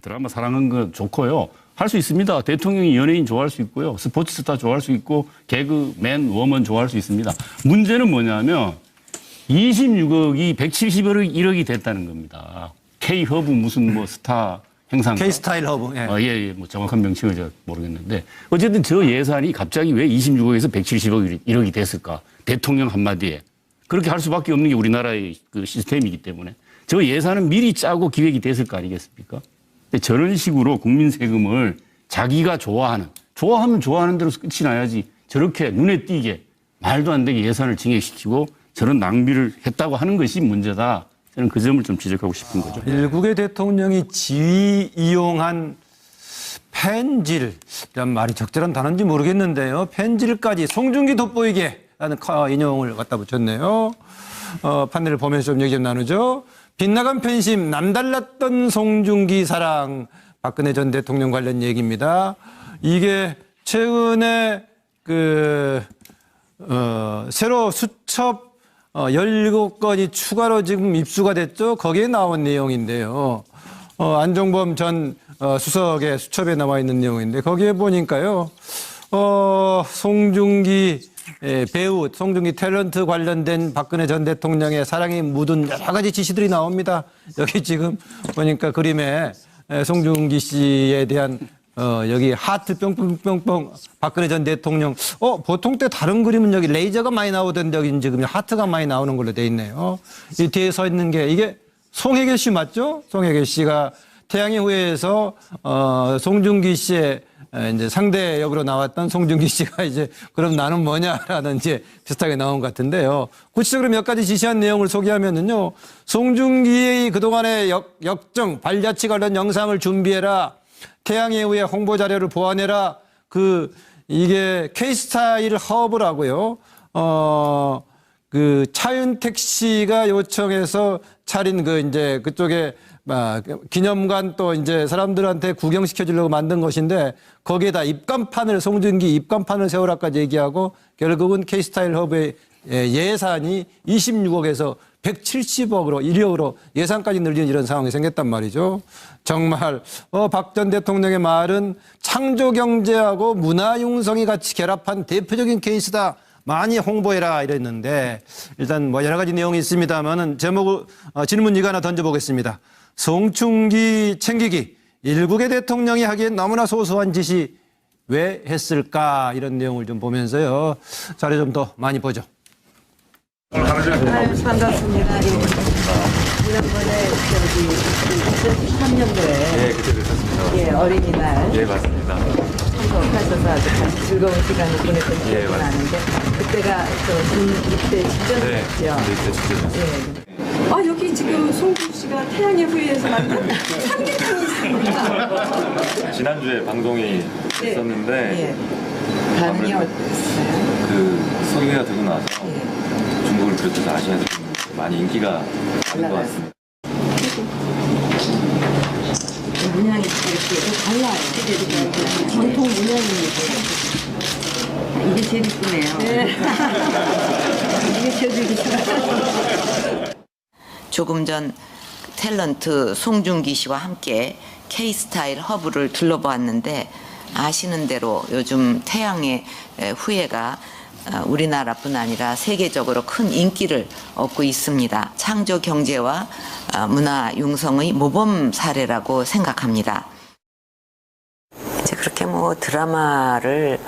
드라마 사랑하는 거 좋고요. 할 수 있습니다. 대통령이 연예인 좋아할 수 있고요. 스포츠 스타 좋아할 수 있고 개그맨, 워먼 좋아할 수 있습니다. 문제는 뭐냐면 26억이 171억이 됐다는 겁니다. K허브 무슨 뭐 스타 행사인가? K스타일 허브. 예. 예, 뭐 정확한 명칭을 제가 모르겠는데 어쨌든 저 예산이 갑자기 왜 26억에서 170억이 됐을까? 대통령 한마디에. 그렇게 할 수밖에 없는 게 우리나라의 그 시스템이기 때문에 저 예산은 미리 짜고 기획이 됐을 거 아니겠습니까? 근데 저런 식으로 국민 세금을 자기가 좋아하면 좋아하는 대로 끝이 나야지 저렇게 눈에 띄게 말도 안 되게 예산을 증액시키고 저런 낭비를 했다고 하는 것이 문제다. 저는 그 점을 좀 지적하고 싶은 거죠. 일국의 대통령이 지위 이용한 펜질, 이런 말이 적절한 단어인지 모르겠는데요. 펜질까지 송중기 돋보이게 라는 인용을 갖다 붙였네요. 판넬을 보면서 좀 얘기 좀 나누죠. 빗나간 팬심, 남달랐던 송중기 사랑, 박근혜 전 대통령 관련 얘기입니다. 이게 최근에 새로 수첩 17건이 추가로 지금 입수가 됐죠. 거기에 나온 내용인데요. 안종범 전 수석의 수첩에 나와 있는 내용인데 거기에 보니까요. 송중기 배우, 송중기 탤런트 관련된 박근혜 전 대통령의 사랑이 묻은 여러 가지 지시들이 나옵니다. 여기 지금 보니까 그림에 송중기 씨에 대한 여기 하트 뿅뿅뿅뿅 박근혜 전 대통령 보통 때 다른 그림은 여기 레이저가 많이 나오던데 여기 지금 하트가 많이 나오는 걸로 돼 있네요. 이 뒤에 서 있는 게 이게 송혜교 씨 맞죠? 송혜교 씨가 태양의 후예에서 송중기 씨의 이제 상대 역으로 나왔던 송중기 씨가 이제 그럼 나는 뭐냐라는 이제 비슷하게 나온 것 같은데요. 구체적으로 몇 가지 지시한 내용을 소개하면은요. 송중기의 그동안의 역정, 발자취 관련 영상을 준비해라. 태양의 후예 홍보 자료를 보완해라. 이게 K스타일 허브라고요. 차윤택 씨가 요청해서 차린 이제 그쪽에 기념관 또 이제 사람들한테 구경시켜 주려고 만든 것인데 거기에다 송중기 입간판을 세우라까지 얘기하고 결국은 K스타일 허브의 예산이 26억에서 170억으로 1억으로 예산까지 늘리는 이런 상황이 생겼단 말이죠. 정말 박 전 대통령의 말은 창조경제하고 문화융성이 같이 결합한 대표적인 케이스다. 많이 홍보해라 이랬는데 일단 뭐 여러 가지 내용이 있습니다만은 질문 이거 하나 던져보겠습니다. 송중기 챙기기 일국의 대통령이 하기엔 너무나 소소한 짓이 왜 했을까 이런 내용을 좀 보면서요. 자료 좀 더 많이 보죠. 반갑습니다. 지난번에 2013년도에 네, 그때 뵀었습니다. 예, 어린이날 예, 맞습니다. 참석하셔서 아주 즐거운 시간을 보냈던 기억이 맞습니다. 나는데 그때가 입대 직전이었죠. 네, 입대 직전이었어요. 예. 여기 지금 송중 씨가 태양의 후예에서 만든 삼계탕이 있습니다. 지난주에 방송이 있었는데 예. 반응이 아무래도 어땠어요? 그 소개가 되고 나서 예. 중국을 비롯해서 아시아에서 좀 많이 인기가 많은 것 같습니다. 문양이 이렇게 달라요. 전통 문양입니다. 이게 제일 이쁘네요. 네. 이게 제일 이쁘네요. 조금 전 탤런트 송중기 씨와 함께 K스타일 허브를 둘러보았는데 아시는 대로 요즘 태양의 후예가 우리나라뿐 아니라 세계적으로 큰 인기를 얻고 있습니다. 창조 경제와 문화 융성의 모범 사례라고 생각합니다. 이제 그렇게 뭐 드라마를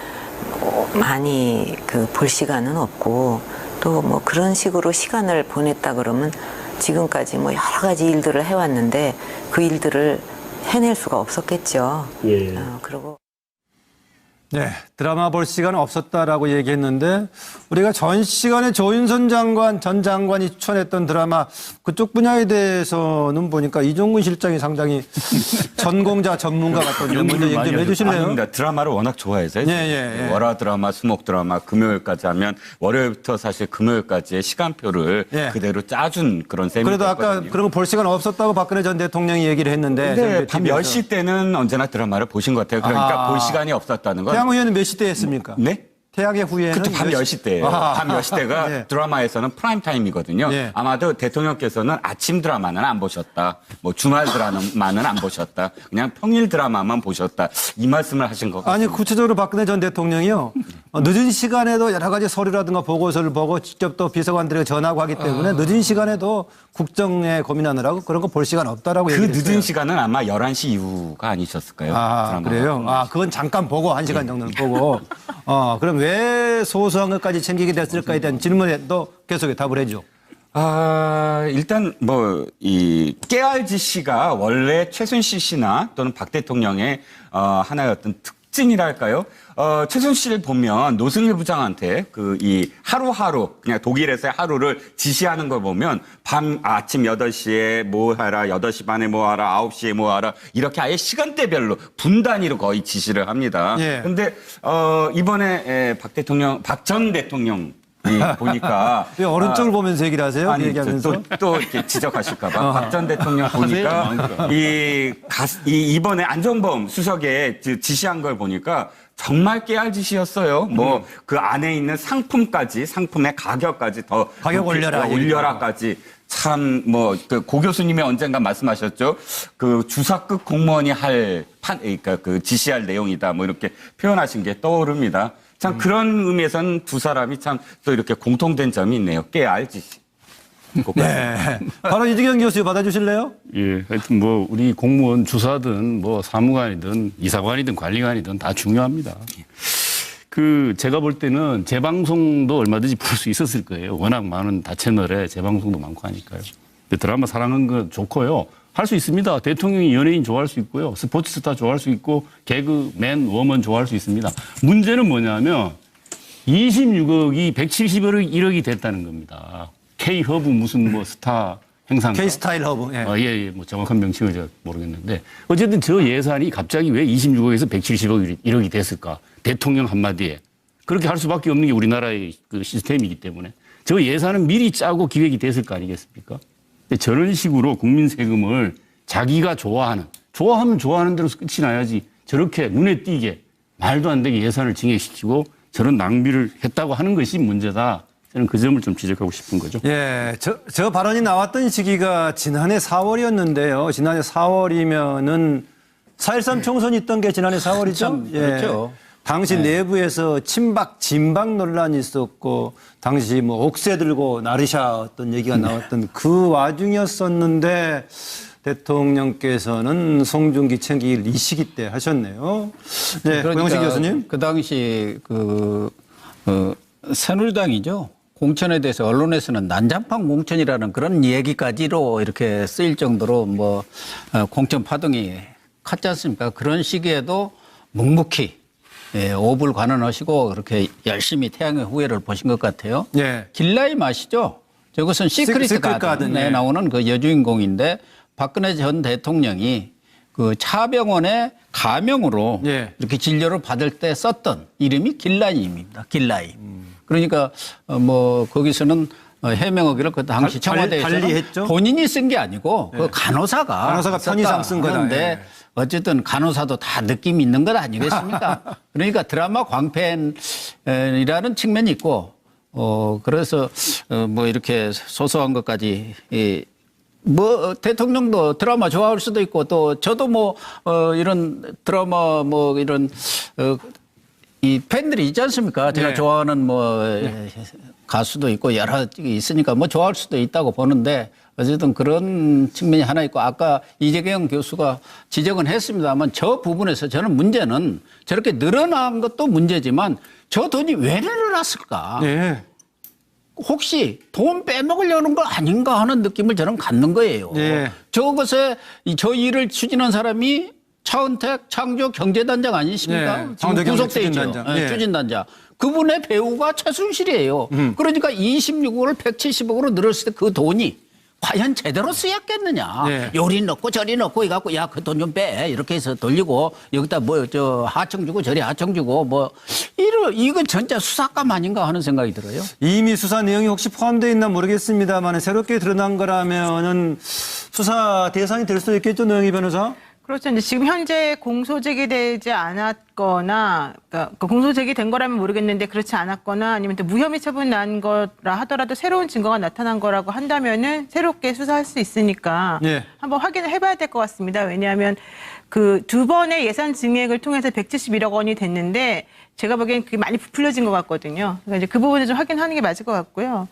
많이 볼 시간은 없고 또 뭐 그런 식으로 시간을 보냈다 그러면 지금까지 뭐 여러 가지 일들을 해왔는데 그 일들을 해낼 수가 없었겠죠. 예. 그리고 네, 드라마 볼 시간은 없었다라고 얘기했는데 우리가 전 시간에 조윤선 전 장관이 추천했던 드라마 그쪽 분야에 대해서는 보니까 이종근 실장이 상당히 전공자 전문가 같던데 먼저 얘기 좀 해주실래요? 아닙니다. 드라마를 워낙 좋아해서요. 예. 월화 드라마, 수목 드라마, 금요일까지 하면 월요일부터 사실 금요일까지의 시간표를 예. 그대로 짜준 그런 셈이 그래도 아까 됐거든요. 그런 거 볼 시간 없었다고 박근혜 전 대통령이 얘기를 했는데 근데 밤 10시 때는 언제나 드라마를 보신 것 같아요. 그러니까 볼 시간이 없었다는 건. 태양 후예는 몇 시 때 했습니까? 네? 태양의 후예는 그때 밤 10시 때예요. 밤 10시 때가 예. 드라마에서는 프라임 타임이거든요. 예. 아마도 대통령께서는 아침 드라마는 안 보셨다. 뭐 주말 드라마는 안 보셨다. 그냥 평일 드라마만 보셨다. 이 말씀을 하신 것 같아요. 아니 구체적으로 박근혜 전 대통령이요. 늦은 시간에도 여러 가지 서류라든가 보고서를 보고 직접 또 비서관들에게 전하고 하기 때문에 늦은 시간에도 국정에 고민하느라고 그런 거 볼 시간 없다라고 그 얘기를 했어요. 늦은 시간은 아마 11시 이후가 아니셨을까요? 아, 드라마가. 그래요? 아, 그건 잠깐 보고, 1시간 정도는 보고. 그럼 왜 소소한 것까지 챙기게 됐을까에 대한 질문에도 계속 답을 해줘. 일단 이 깨알지 씨가 원래 최순실 씨나 또는 박 대통령의 하나의 어떤 특징이랄까요? 최순실을 보면 노승일 부장한테 이 하루하루 그냥 독일에서의 하루를 지시하는 걸 보면 아침 8시에 뭐 하라, 8시 반에 뭐 하라, 9시에 뭐 하라 이렇게 아예 시간대별로 분 단위로 거의 지시를 합니다. 예. 근데 이번에 박 전 대통령 보니까 왜 오른쪽을 보면서 얘기를 하세요? 아니, 얘기하면서. 또 이렇게 지적하실까봐 박 전 대통령 보니까 이번에 안종범 수석에 지시한 걸 보니까 정말 깨알짓이었어요. 그 안에 있는 상품의 가격까지 더 가격 올려라. 올려라까지 참 그 고 교수님이 언젠가 말씀하셨죠. 그 주사급 공무원이 그러니까 그 지시할 내용이다. 뭐 이렇게 표현하신 게 떠오릅니다. 참 그런 의미에서는 두 사람이 참 또 이렇게 공통된 점이 있네요. 깨알짓이. 네. 바로 이주경 교수 받아주실래요? 예, 하여튼 우리 공무원 주사든 사무관이든 이사관이든 관리관이든 다 중요합니다. 제가 볼 때는 재방송도 얼마든지 볼 수 있었을 거예요. 워낙 많은 다채널에 재방송도 많고 하니까요. 드라마 사랑하는 건 좋고요. 할 수 있습니다. 대통령이 연예인 좋아할 수 있고요. 스포츠 스타 좋아할 수 있고 개그맨, 워먼 좋아할 수 있습니다. 문제는 뭐냐면 26억이 171억이 됐다는 겁니다. K허브 무슨 스타 행사인가? K-스타일 허브. 예. 예, 정확한 명칭을 제가 모르겠는데 어쨌든 저 예산이 갑자기 왜 26억에서 170억이 됐을까? 대통령 한마디에. 그렇게 할 수밖에 없는 게 우리나라의 그 시스템이기 때문에 저 예산은 미리 짜고 기획이 됐을 거 아니겠습니까? 근데 저런 식으로 국민 세금을 자기가 좋아하면 좋아하는 대로 끝이 나야지 저렇게 눈에 띄게 말도 안 되게 예산을 증액시키고 저런 낭비를 했다고 하는 것이 문제다. 저는 그 점을 좀 지적하고 싶은 거죠. 예, 저 발언이 나왔던 시기가 지난해 4월이었는데요. 지난해 4월이면은 4.13 총선이 있던 게 지난해 4월이죠. 그렇죠. 당시 내부에서 친박, 진박 논란이 있었고, 당시 옥새 들고 나르샤 어떤 얘기가 나왔던 그 와중이었었는데, 대통령께서는 송중기 챙기기를 이 시기 때 하셨네요. 네, 고영식 교수님. 그 당시 새누리당이죠. 공천에 대해서 언론에서는 난장판 공천이라는 그런 얘기까지로 이렇게 쓰일 정도로 공천 파동이 컸지 않습니까? 그런 시기에도 묵묵히 오불관원하시고 그렇게 열심히 태양의 후예를 보신 것 같아요. 예. 길라임 아시죠? 저것은 시크릿 가든에 예. 나오는 그 여주인공인데 박근혜 전 대통령이 그 차병원의 가명으로 예. 이렇게 진료를 받을 때 썼던 이름이 길라임입니다. 길라임. 그러니까 거기서는 해명하기를 그 당시 청와대에서는 달리했죠? 본인이 쓴 게 아니고 그 간호사가 편의상 쓴 거다. 하는데 예. 어쨌든 간호사도 다 느낌 있는 것 아니겠습니까? 그러니까 드라마 광팬이라는 측면이 있고 그래서 이렇게 소소한 것까지 대통령도 드라마 좋아할 수도 있고 또 저도 이런 드라마 이런 이 팬들이 있지 않습니까? 제가 네. 좋아하는 가수도 있고 여러 있으니까 좋아할 수도 있다고 보는데 어쨌든 그런 측면이 하나 있고 아까 이재경 교수가 지적은 했습니다만 저 부분에서 저는 문제는 저렇게 늘어난 것도 문제지만 저 돈이 왜 늘어났을까? 네. 혹시 돈 빼먹으려는 거 아닌가 하는 느낌을 저는 갖는 거예요. 네. 저것에 저 일을 추진한 사람이 차은택 창조 경제단장 아니십니까? 네. 지금 창조 경제 구속돼 있죠. 추진단장. 네, 네. 추진단장. 그분의 배우가 최순실이에요. 그러니까 26억을 170억으로 늘었을 때 그 돈이 과연 제대로 쓰였겠느냐. 네. 요리 넣고 저리 넣고 이갖고 야 그 돈 좀 빼. 이렇게 해서 돌리고 여기다 하청 주고 저리 하청 주고 이건 진짜 수사감 아닌가 하는 생각이 들어요. 이미 수사 내용이 혹시 포함되어 있나 모르겠습니다만 새롭게 드러난 거라면은 수사 대상이 될 수도 있겠죠, 노영희 변호사? 그렇죠. 이제 지금 현재 공소 제기되지 않았거나, 그러니까 공소 제기된 거라면 모르겠는데 그렇지 않았거나 아니면 또 무혐의 처분 난 거라 하더라도 새로운 증거가 나타난 거라고 한다면은 새롭게 수사할 수 있으니까 예. 한번 확인을 해봐야 될 것 같습니다. 왜냐하면 그 두 번의 예산 증액을 통해서 171억 원이 됐는데 제가 보기엔 그게 많이 부풀려진 것 같거든요. 그러니까 이제 그 부분을 좀 확인하는 게 맞을 것 같고요.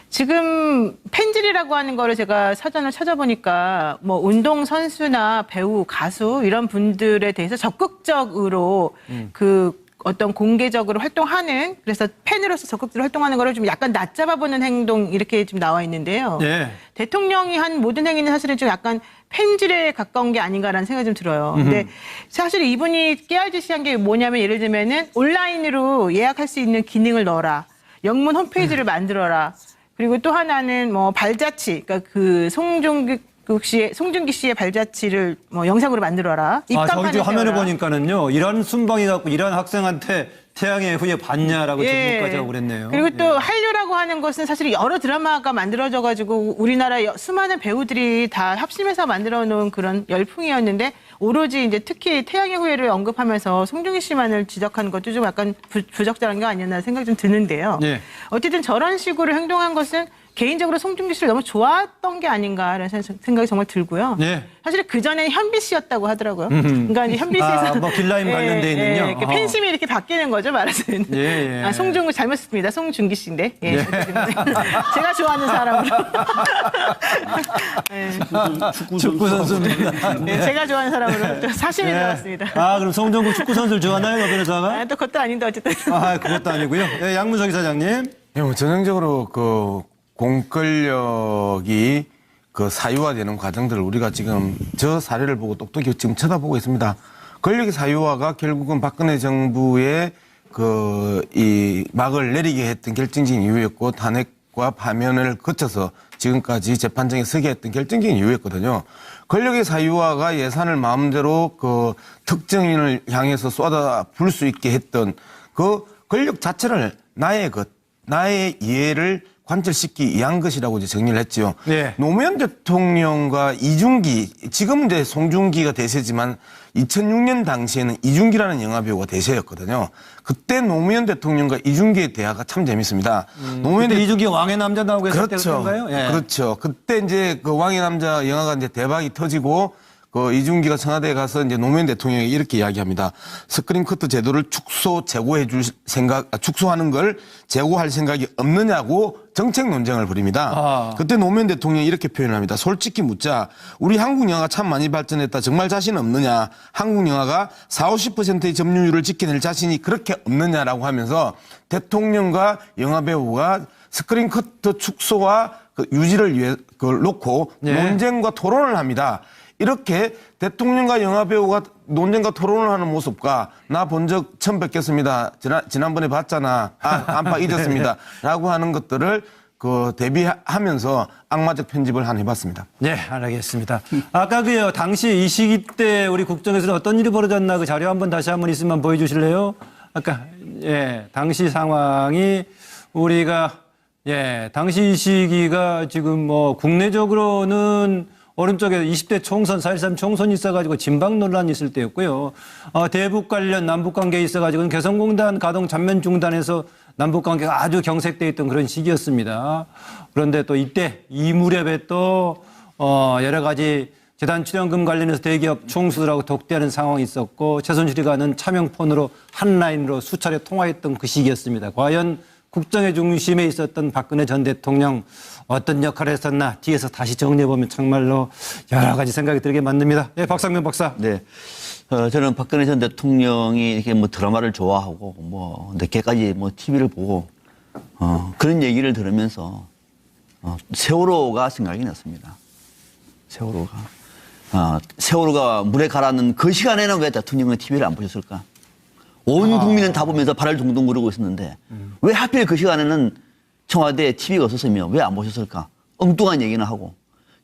지금 펜질이라고 하는 거를 제가 사전을 찾아보니까 뭐 운동 선수나 배우, 가수 이런 분들에 대해서 적극적으로 그 어떤 공개적으로 활동하는 그래서 팬으로서 적극적으로 활동하는 거를 좀 약간 낮잡아보는 행동 이렇게 좀 나와 있는데요. 예. 대통령이 한 모든 행위는 사실은 좀 약간 팬질에 가까운 게 아닌가라는 생각이 좀 들어요. 근데 사실 이분이 깨알짓이한 게 뭐냐면 예를 들면은 온라인으로 예약할 수 있는 기능을 넣어라. 영문 홈페이지를 만들어라. 그리고 또 하나는 뭐 발자취, 그러니까 그 송중기 씨의 발자취를 뭐 영상으로 만들어라. 저기 지금 화면을 세워라. 보니까는요. 이런 순방이 갖고 이런 학생한테 태양의 후예 받냐라고 질문까지 하고 그랬네요. 그리고 또 한류라고 하는 것은 사실 여러 드라마가 만들어져가지고 우리나라 수많은 배우들이 다 합심해서 만들어 놓은 그런 열풍이었는데 오로지 이제 특히 태양의 후예를 언급하면서 송중기 씨만을 지적하는 것도 좀 약간 부적절한 거 아니었나 생각이 좀 드는데요. 예. 어쨌든 저런 식으로 행동한 것은 개인적으로 송중기 씨를 너무 좋아했던 게 아닌가라는 생각이 정말 들고요. 예. 사실 그 전에는 현비 씨였다고 하더라고요. 그러니까 이제 현비 씨에서 뭐 길라임 관련돼 있는요. 이렇게 팬심이 이렇게 바뀌는 거죠, 말하자면. 예, 예. 송중기 잘못했습니다. 송중기 씨인데. 예. 제가 좋아하는 사람으로. 축구 선수입니다. 예, 제가 좋아하는 사람으로 또 사심이 들어갔습니다. 그럼 송정국 축구 선수를 좋아하나요, 박 변호사가? 또 그것도 아닌데 어쨌든. 그것도 아니고요. 예, 양문석 이사장님. 예, 뭐 전형적으로 그 공권력이 그 사유화되는 과정들을 우리가 지금 저 사례를 보고 똑똑히 지금 쳐다보고 있습니다. 권력의 사유화가 결국은 박근혜 정부의 이 막을 내리게 했던 결정적인 이유였고 탄핵과 파면을 거쳐서 지금까지 재판정에 서게 했던 결정적인 이유였거든요. 권력의 사유화가 예산을 마음대로 그 특정인을 향해서 쏟아 부을 수 있게 했던 그 권력 자체를 나의 이해를 관철시키기 위한 것이라고 이제 정리를 했죠. 네. 노무현 대통령과 이중기, 지금 이제 송중기가 대세지만 2006년 당시에는 이중기라는 영화배우가 대세였거든요. 그때 노무현 대통령과 이중기의 대화가 참 재밌습니다. 노무현 그때 이중기 왕의 남자 나오고 했을 그렇죠. 때인가요? 예. 그렇죠. 그때 이제 그 왕의 남자 영화가 이제 대박이 터지고 그 이중기가 청와대에 가서 이제 노무현 대통령이 이렇게 이야기합니다. 스크린 커트 제도를 축소하는 걸 재고할 생각이 없느냐고 정책 논쟁을 벌입니다. 그때 노무현 대통령이 이렇게 표현을 합니다. 솔직히 묻자. 우리 한국 영화가 참 많이 발전했다. 정말 자신 없느냐. 한국 영화가 40~50%의 점유율을 지켜낼 자신이 그렇게 없느냐라고 하면서 대통령과 영화배우가 스크린 커트 축소와 그 유지를 위해 그걸 놓고 논쟁과 토론을 합니다. 이렇게 대통령과 영화배우가 논쟁과 토론을 하는 모습과 나 본 적 처음 뵙겠습니다. 지난번에 봤잖아. 깜빡 잊었습니다. 라고 하는 것들을 대비하면서 악마적 편집을 하나 해봤습니다. 네, 알겠습니다. 아까 당시 이 시기 때 우리 국정에서는 어떤 일이 벌어졌나 그 자료 다시 한번 있으면 보여주실래요? 아까, 당시 상황이 우리가, 당시 이 시기가 지금 뭐 국내적으로는 오른쪽에 20대 총선, 4.13 총선이 있어가지고 진방 논란이 있을 때였고요. 대북 관련 남북 관계에 있어가지고는 개성공단 가동 전면 중단해서 남북 관계가 아주 경색돼 있던 그런 시기였습니다. 그런데 또 이때 이 무렵에 또 여러 가지 재단 출연금 관련해서 대기업 총수들하고 독대하는 상황이 있었고 최순실이 가는 차명폰으로 한 라인으로 수차례 통화했던 그 시기였습니다. 과연 국정의 중심에 있었던 박근혜 전 대통령 어떤 역할을 했었나 뒤에서 다시 정리해보면 정말로 여러 가지 생각이 들게 만듭니다. 박상면 박사. 네. 저는 박근혜 전 대통령이 이렇게 뭐 드라마를 좋아하고 뭐 늦게까지 뭐 TV를 보고 그런 얘기를 들으면서 세월호가 생각이 났습니다. 세월호가 물에 가라앉는 그 시간에는 왜 대통령은 TV를 안 보셨을까? 온 국민은 다 보면서 발을 동동 구르고 있었는데 왜 하필 그 시간에는 청와대에 TV가 없었으며 왜 안 보셨을까? 엉뚱한 얘기는 하고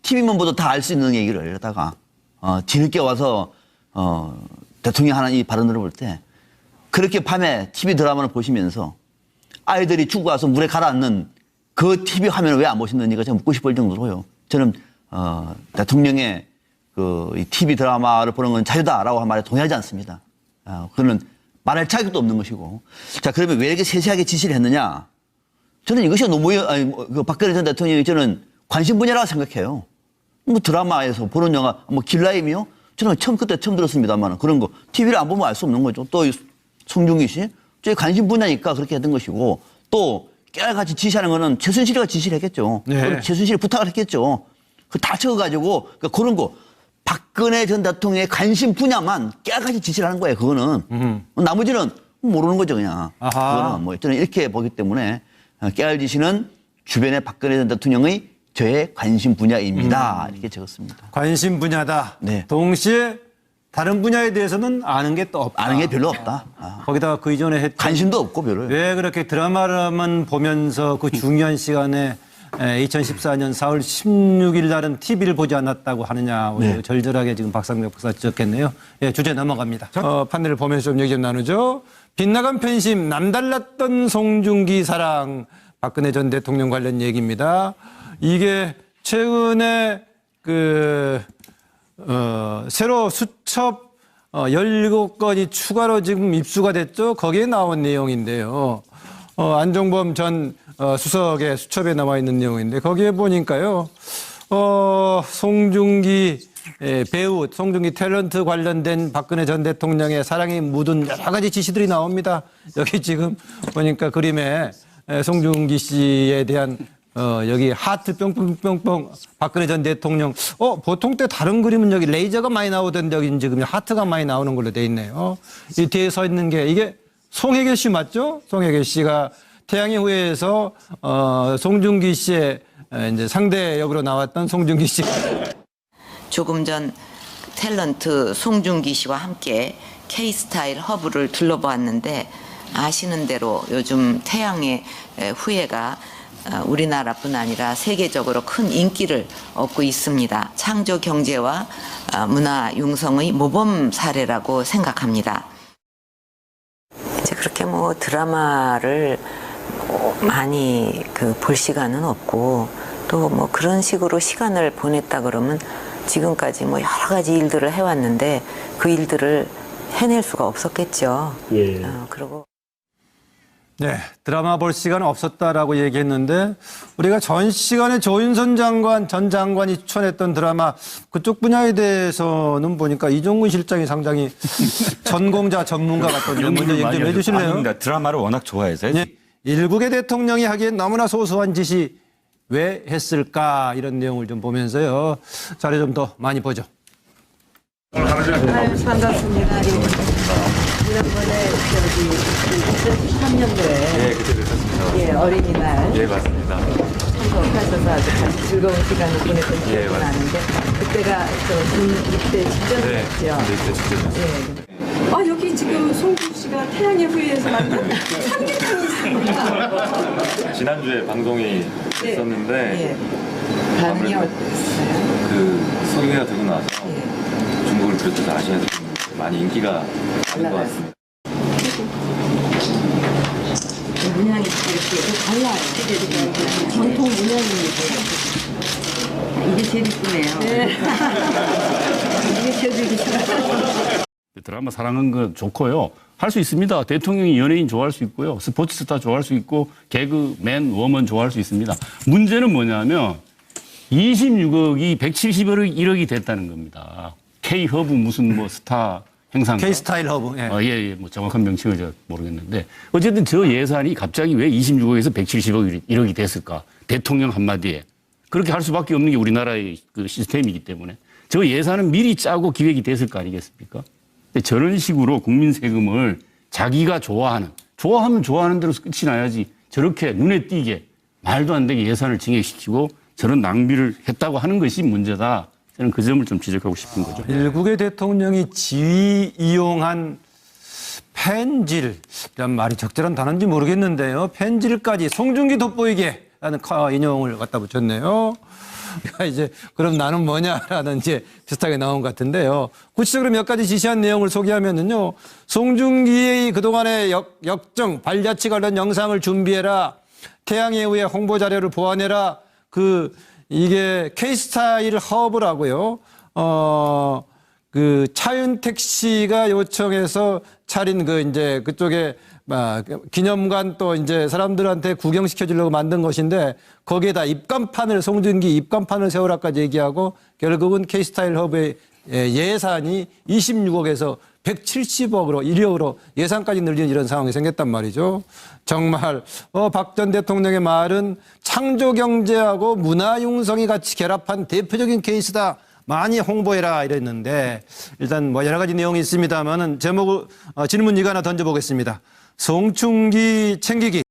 TV만 보도 다 알 수 있는 얘기를 하다가 뒤늦게 와서 대통령 하는 이 발언들을 볼 때 그렇게 밤에 TV 드라마를 보시면서 아이들이 죽고 와서 물에 가라앉는 그 TV 화면을 왜 안 보셨는지가 제가 묻고 싶을 정도로요. 저는 대통령의 이 TV 드라마를 보는 건 자유다라고 한 말에 동의하지 않습니다. 그거는 말할 자격도 없는 것이고. 자, 그러면 왜 이렇게 세세하게 지시를 했느냐? 저는 이것이 그 박근혜 전 대통령이 저는 관심 분야라고 생각해요. 뭐 드라마에서 보는 영화, 뭐 길라임이요? 저는 그때 처음 들었습니다만 그런 거 TV를 안 보면 알 수 없는 거죠. 또 송중기 씨, 저희 관심 분야니까 그렇게 했던 것이고 또 깨알같이 지시하는 거는 최순실이가 지시를 했겠죠. 네. 최순실이 부탁을 했겠죠. 다 적어가지고 그러니까 그런 거 박근혜 전 대통령의 관심 분야만 깨알같이 지시를 하는 거예요. 그거는 나머지는 모르는 거죠 그냥. 아하. 그거는 뭐 저는 이렇게 보기 때문에 깨알 지시는 주변의 박근혜 전 대통령의 저의 관심 분야입니다. 이렇게 적었습니다. 관심 분야다. 네. 동시에 다른 분야에 대해서는 아는 게 또 없다. 아는 게 별로 없다. 거기다가 그 이전에 했던 관심도 없고 별로. 왜 그렇게 드라마만 보면서 그 중요한 시간에 2014년 4월 16일 날은 TV를 보지 않았다고 하느냐. 네. 절절하게 지금 박상벽 박사 지적했네요. 예, 주제 넘어갑니다. 판넬을 보면서 좀 얘기 좀 나누죠. 빗나간 팬심, 남달랐던 송중기 사랑, 박근혜 전 대통령 관련 얘기입니다. 이게 최근에 새로 수첩 17건이 추가로 지금 입수가 됐죠. 거기에 나온 내용인데요. 안종범 전 수석의 수첩에 나와 있는 내용인데 거기에 보니까요. 송중기 배우, 송중기 탤런트 관련된 박근혜 전 대통령의 사랑이 묻은 여러 가지 지시들이 나옵니다. 여기 지금 보니까 그림에 송중기 씨에 대한 여기 하트 뿅뿅뿅뿅 박근혜 전 대통령. 보통 때 다른 그림은 여기 레이저가 많이 나오던데 여기 지금 하트가 많이 나오는 걸로 돼 있네요. 이 뒤에 서 있는 게 이게 송혜교 씨 맞죠? 송혜교 씨가 태양의 후예에서 송중기 씨의 이제 상대 역으로 나왔던 송중기 씨. 조금 전 탤런트 송중기 씨와 함께 K스타일 허브를 둘러보았는데 아시는 대로 요즘 태양의 후예가 우리나라뿐 아니라 세계적으로 큰 인기를 얻고 있습니다. 창조 경제와 문화 융성의 모범 사례라고 생각합니다. 이제 그렇게 뭐 드라마를 많이 볼 시간은 없고 또 뭐 그런 식으로 시간을 보냈다 그러면 지금까지 뭐 여러 가지 일들을 해왔는데 그 일들을 해낼 수가 없었겠죠. 예. 그리고 네, 드라마 볼 시간은 없었다라고 얘기했는데 우리가 전 시간에 조윤선 장관, 전 장관이 추천했던 드라마 그쪽 분야에 대해서는 보니까 이종근 실장이 상당히 전공자, 전문가 같던데 먼저 얘기 좀 해주실래요? 아닙니다. 드라마를 워낙 좋아해서요. 네, 일국의 대통령이 하기엔 너무나 소소한 지시 왜 했을까 이런 내용을 좀 보면서요. 자료 좀 더 많이 보죠. 반갑습니다. 지난번에 2013년도에 그때 뵙었습니다. 어린이날 맞습니다. 참석하셔서 아주 같이 즐거운 시간을 보냈던 기억이 맞습니다. 나는데 그때가 입대 직전이었죠. 입대 직전이었죠. 여기 지금 송중 씨가 태양의 후예에서 만든 삼계탕이 있습니다. 지난주에 방송이 있었는데 반응이 아무래도 어땠어요? 소개가 되고 나서 중국을 비롯해서 아시아에서 많이 인기가 있는 것 같습니다. 문양이 이렇게 달라요. 전통 문양입니다. 이게 제일 이쁘네요. 이게 제일 이쁘네요. 드라마 사랑하는 거 좋고요. 할 수 있습니다. 대통령이 연예인 좋아할 수 있고요. 스포츠 스타 좋아할 수 있고 개그맨, 워먼 좋아할 수 있습니다. 문제는 뭐냐면 26억이 171억이 됐다는 겁니다. K허브 무슨 뭐 스타 행사인가? K스타일 허브. 예. 뭐 정확한 명칭을 제가 모르겠는데 어쨌든 저 예산이 갑자기 왜 26억에서 170억이 됐을까? 대통령 한마디에. 그렇게 할 수밖에 없는 게 우리나라의 그 시스템이기 때문에 저 예산은 미리 짜고 기획이 됐을 거 아니겠습니까? 근데 저런 식으로 국민 세금을 자기가 좋아하면 좋아하는 대로 끝이 나야지 저렇게 눈에 띄게 말도 안 되게 예산을 증액시키고 저런 낭비를 했다고 하는 것이 문제다. 저는 그 점을 좀 지적하고 싶은 거죠. 일국의 대통령이 지위 이용한 펜질, 이런 말이 적절한 단어인지 모르겠는데요. 펜질까지 송중기 돋보이게 라는 인용을 갖다 붙였네요. 이제 그럼 나는 뭐냐라는 이제 비슷하게 나온 것 같은데요. 구체적으로 몇 가지 지시한 내용을 소개하면은요. 송중기의 그동안의 역정, 발자취 관련 영상을 준비해라. 태양의 후예 홍보 자료를 보완해라. 이게 K스타일 허브라고요. 그 차윤택 씨가 요청해서 차린 그 이제 그쪽에 기념관 또 이제 사람들한테 구경시켜 주려고 만든 것인데 거기에다 송중기 입간판을 세우라까지 얘기하고 결국은 K스타일 허브의 예산이 26억에서 170억으로 1억으로 예산까지 늘리는 이런 상황이 생겼단 말이죠. 정말 박 전 대통령의 말은 창조경제하고 문화융성이 같이 결합한 대표적인 케이스다. 많이 홍보해라 이랬는데 일단 뭐 여러 가지 내용이 있습니다만은 질문 이거 하나 던져보겠습니다. 송중기 챙기기.